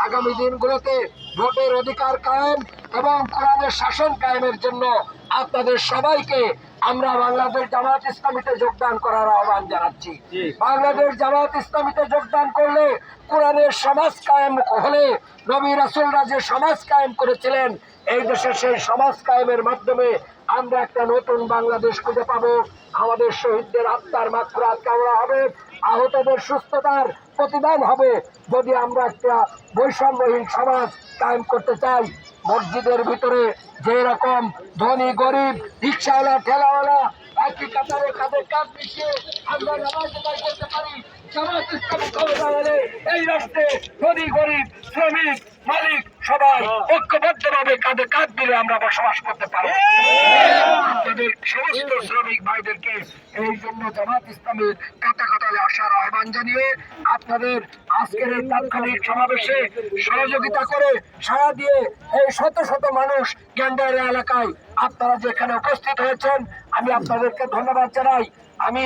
আগামী দিনগুলোতে ভোটের অধিকার কায়েম এবং কোরআনের শাসন কায়েমের জন্য আপনাদের সবাইকে আমরা বাংলাদেশ জামাত ইসলামীতে যোগদান করার আহ্বান জানাচ্ছি। বাংলাদেশ জামাত ইসলামীতে যোগদান করলে কোরআনের সমাজ কায়েম হলে নবী রাসূলরা যে সমাজ কায়েম করেছিলেন এই দেশে সেই সমাজ কায়েমের মাধ্যমে আমরা একটা নতুন বাংলাদেশ খুঁজে পাবো। আমাদের শহীদদের আত্মার মাগফিরাত কামনা হবে, আহতদের সুস্থতার প্রতিদান হবে। যদি আমরা একটা বৈষম্যহীন সমাজ কায়েম করতে চাই, মসজিদের ভিতরে যে রকম ধনী গরিব রিক্সাওয়ালা ঠেলাওয়ালা একই কাতারে কাঁধে কাঁধ মিশিয়ে আমরা নামাজ আদায় করতে পারি, জামাত ইসলামী ক্ষমতায় এলে এই রাষ্ট্রে ধনী গরিব শ্রমিক মালিক সবাই ঐক্যবদ্ধভাবে কাঁধে কাঁধ মিলে আমরা বসবাস করতে পারবো। আপনাদের সমস্ত শ্রমিক ভাইদেরকে এই জন্য জামাত ইসলামের কাটাকাটালে আসার আহ্বান জানিয়ে আপনাদের আজকের এই তাৎক্ষণিক সমাবেশে সহযোগিতা করে সাড়া দিয়ে এই শত শত মানুষ গেন্ডারিয়া এলাকায় আপনারা যেখানে উপস্থিত হয়েছেন আমি আপনাদেরকে ধন্যবাদ জানাই। আমি